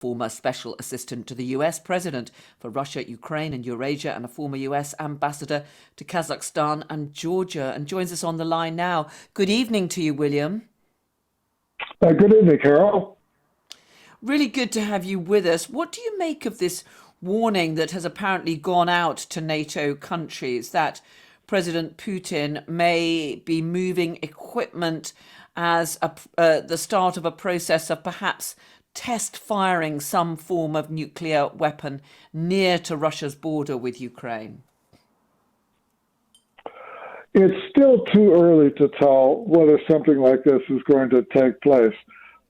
former special assistant to the US president for Russia, Ukraine, and Eurasia, and a former US ambassador to Kazakhstan and Georgia, and joins us on the line now. Good evening to you, William. Good evening, Carol. Really good to have you with us. What do you make of this warning that has apparently gone out to NATO countries that President Putin may be moving equipment as the start of a process of perhaps test firing some form of nuclear weapon near to Russia's border with Ukraine? It's still too early to tell whether something like this is going to take place.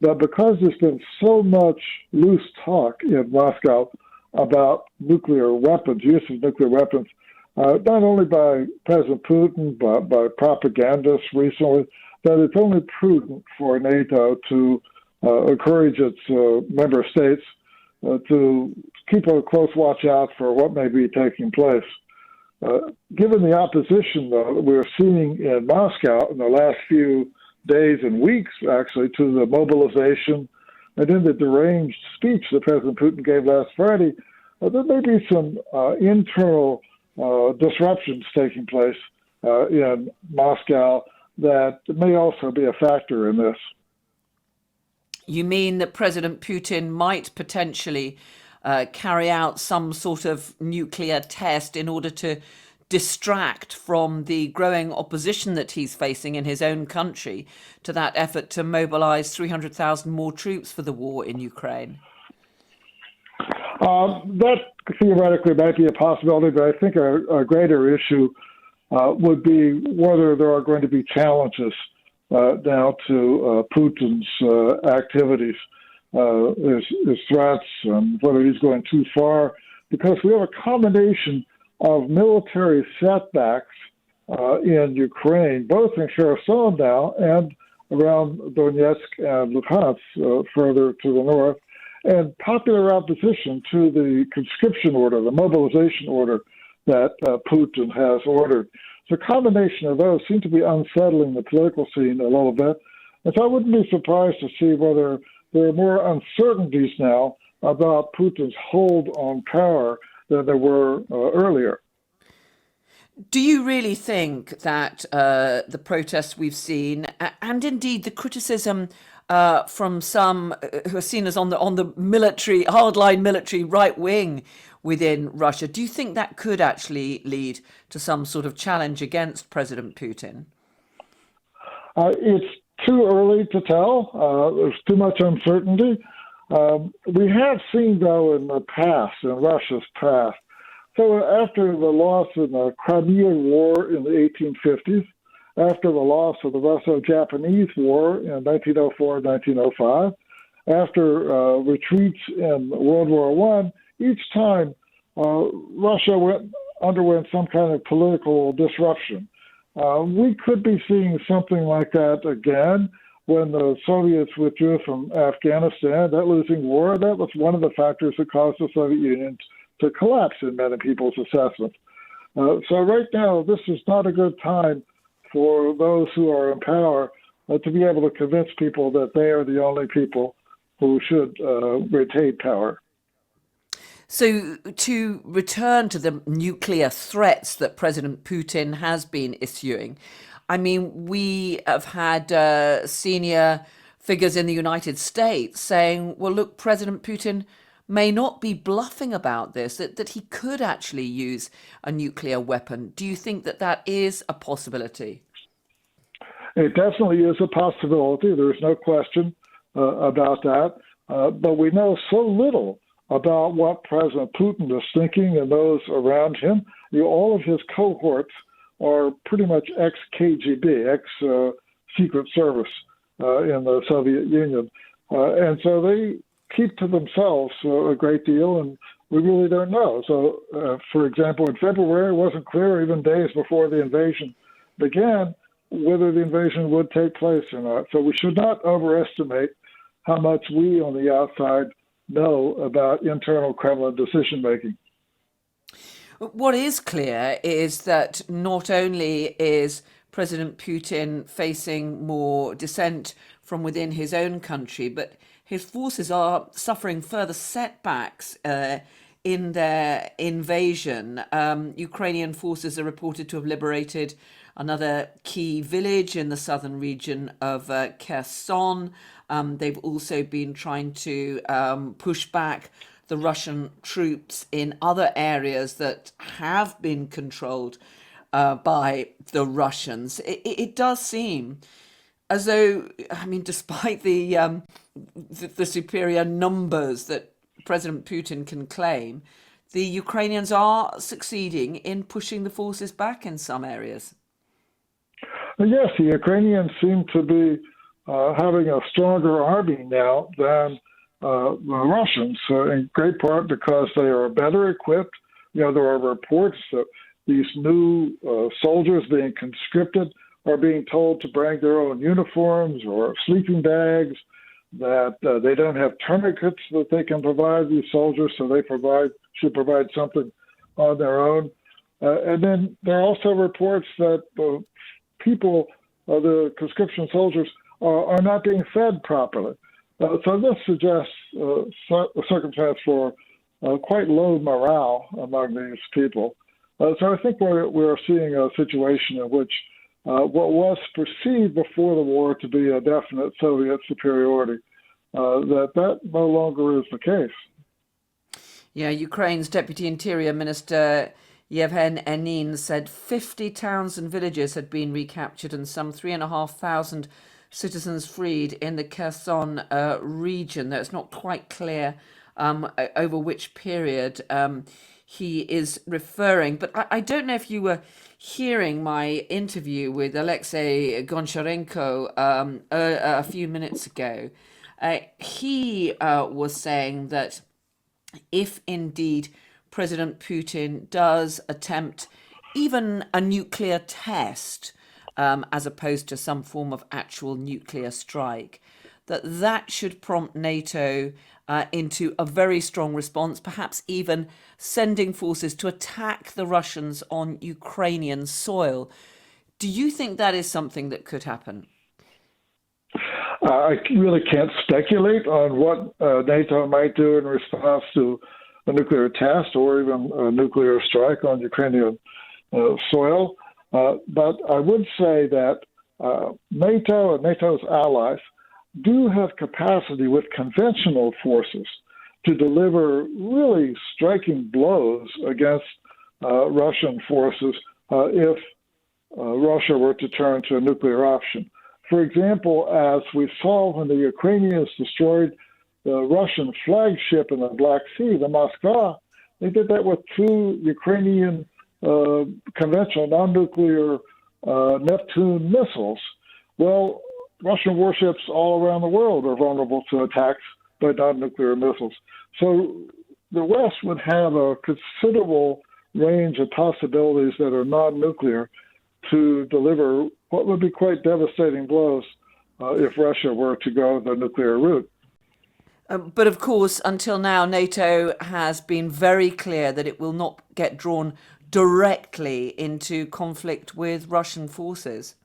But because there's been so much loose talk in Moscow about nuclear weapons, use of nuclear weapons, not only by President Putin, but by propagandists recently, that it's only prudent for NATO to encourage its member states to keep a close watch out for what may be taking place. Given the opposition, though, that we're seeing in Moscow in the last few days and weeks, actually, to the mobilization and in the deranged speech that President Putin gave last Friday, there may be some internal disruptions taking place in Moscow that may also be a factor in this. You mean that President Putin might potentially carry out some sort of nuclear test in order to distract from the growing opposition that he's facing in his own country to that effort to mobilize 300,000 more troops for the war in Ukraine? That theoretically might be a possibility, but I think a greater issue would be whether there are going to be challenges now to Putin's activities, his threats, and whether he's going too far, because we have a combination of military setbacks in Ukraine, both in Kherson now and around Donetsk and Luhansk, further to the north, and popular opposition to the conscription order, the mobilization order that Putin has ordered. So a combination of those seem to be unsettling the political scene a little bit. And so I wouldn't be surprised to see whether there are more uncertainties now about Putin's hold on power than there were earlier. Do you really think that the protests we've seen, and indeed the criticism from some who are seen as on the military, hardline military right wing within Russia, do you think that could actually lead to some sort of challenge against President Putin? It's too early to tell. There's too much uncertainty. We have seen, though, in the past, in Russia's past, so after the loss in the Crimean War in the 1850s, after the loss of the Russo-Japanese War in 1904 and 1905, after retreats in World War I, each time Russia underwent some kind of political disruption. We could be seeing something like that again when the Soviets withdrew from Afghanistan, that losing war. That was one of the factors that caused the Soviet Union to collapse in many people's assessment. So right now, this is not a good time for those who are in power to be able to convince people that they are the only people who should retain power. So to return to the nuclear threats that President Putin has been issuing, I mean, we have had senior figures in the United States saying, well, look, President Putin may not be bluffing about this, that he could actually use a nuclear weapon. Do you think that that is a possibility? It definitely is a possibility. There's no question about that. But we know so little about what President Putin is thinking and those around him. All of his cohorts are pretty much ex-KGB, ex-Secret Service in the Soviet Union. And so they keep to themselves a great deal, and we really don't know. So, for example, in February, it wasn't clear, even days before the invasion began, whether the invasion would take place or not. So we should not overestimate how much we on the outside know about internal Kremlin decision-making. What is clear is that not only is President Putin facing more dissent from within his own country, but his forces are suffering further setbacks in their invasion. Ukrainian forces are reported to have liberated another key village in the southern region of Kherson. They've also been trying to push back the Russian troops in other areas that have been controlled by the Russians. It does seem as though, I mean, despite the superior numbers that President Putin can claim, the Ukrainians are succeeding in pushing the forces back in some areas. Yes, the Ukrainians seem to be having a stronger army now than the Russians, in great part because they are better equipped. You know, there are reports that these new soldiers being conscripted are being told to bring their own uniforms or sleeping bags, that they don't have tourniquets that they can provide these soldiers, so they should provide something on their own. And then there are also reports that the conscription soldiers, are not being fed properly. So this suggests a circumstance for quite low morale among these people. So I think we're seeing a situation in which what was perceived before the war to be a definite Soviet superiority, that no longer is the case. Yeah, Ukraine's Deputy Interior Minister Yevhen Enin said 50 towns and villages had been recaptured and some 3,500 citizens freed in the Kherson region. Though it's not quite clear over which period he is referring. But I don't know if you were hearing my interview with Alexei Goncharenko a few minutes ago. He was saying that if indeed President Putin does attempt even a nuclear test, as opposed to some form of actual nuclear strike, that should prompt NATO into a very strong response, perhaps even sending forces to attack the Russians on Ukrainian soil. Do you think that is something that could happen? I really can't speculate on what NATO might do in response to a nuclear test or even a nuclear strike on Ukrainian soil. But I would say that NATO and NATO's allies do have capacity with conventional forces to deliver really striking blows against Russian forces if Russia were to turn to a nuclear option. For example, as we saw when the Ukrainians destroyed the Russian flagship in the Black Sea, the Moskva, they did that with two Ukrainian conventional non-nuclear Neptune missiles. Well, Russian warships all around the world are vulnerable to attacks by non-nuclear missiles. So the West would have a considerable range of possibilities that are non-nuclear to deliver what would be quite devastating blows if Russia were to go the nuclear route. But of course, until now, NATO has been very clear that it will not get drawn directly into conflict with Russian forces.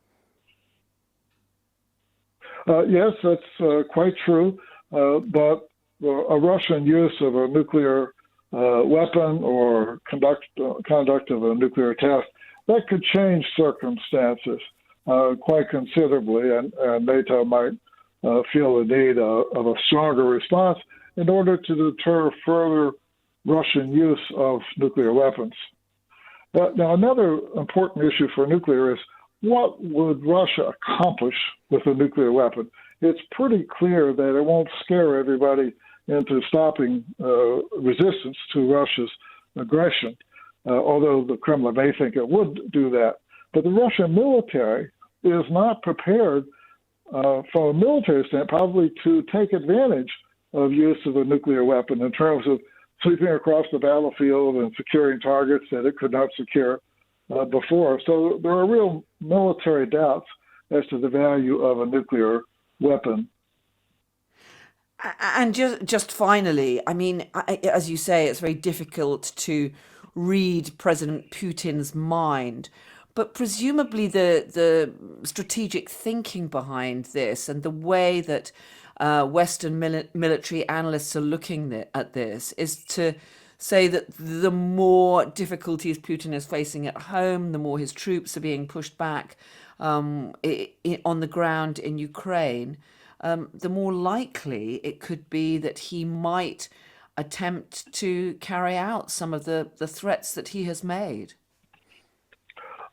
Yes, that's quite true. But a Russian use of a nuclear weapon or conduct of a nuclear test, that could change circumstances quite considerably, and NATO might feel the need of a stronger response in order to deter further Russian use of nuclear weapons. Now, another important issue for nuclear is what would Russia accomplish with a nuclear weapon? It's pretty clear that it won't scare everybody into stopping resistance to Russia's aggression, although the Kremlin may think it would do that. But the Russian military is not prepared from a military standpoint probably to take advantage of use of a nuclear weapon in terms of sweeping across the battlefield and securing targets that it could not secure before. So there are real military doubts as to the value of a nuclear weapon. And just finally, I mean, as you say, it's very difficult to read President Putin's mind, but presumably the strategic thinking behind this and the way that Western military analysts are looking at this is to say that the more difficulties Putin is facing at home, the more his troops are being pushed back on the ground in Ukraine, the more likely it could be that he might attempt to carry out some of the threats that he has made.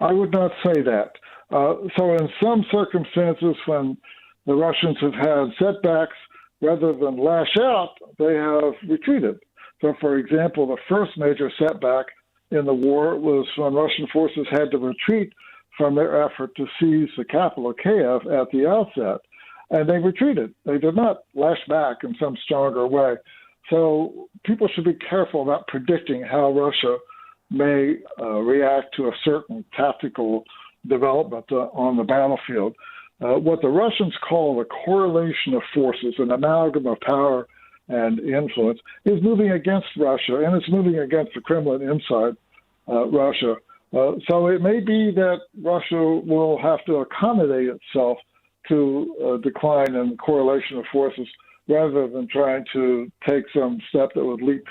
I would not say that. So in some circumstances, when the Russians have had setbacks, rather than lash out, they have retreated. So, for example, the first major setback in the war was when Russian forces had to retreat from their effort to seize the capital, Kiev, at the outset. And they retreated. They did not lash back in some stronger way. So people should be careful about predicting how Russia may react to a certain tactical development on the battlefield. What the Russians call the correlation of forces, an amalgam of power and influence, is moving against Russia, and it's moving against the Kremlin inside Russia. So it may be that Russia will have to accommodate itself to a decline in correlation of forces rather than trying to take some step that would leap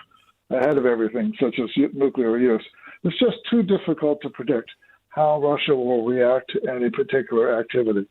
ahead of everything, such as nuclear use. It's just too difficult to predict how Russia will react to any particular activity.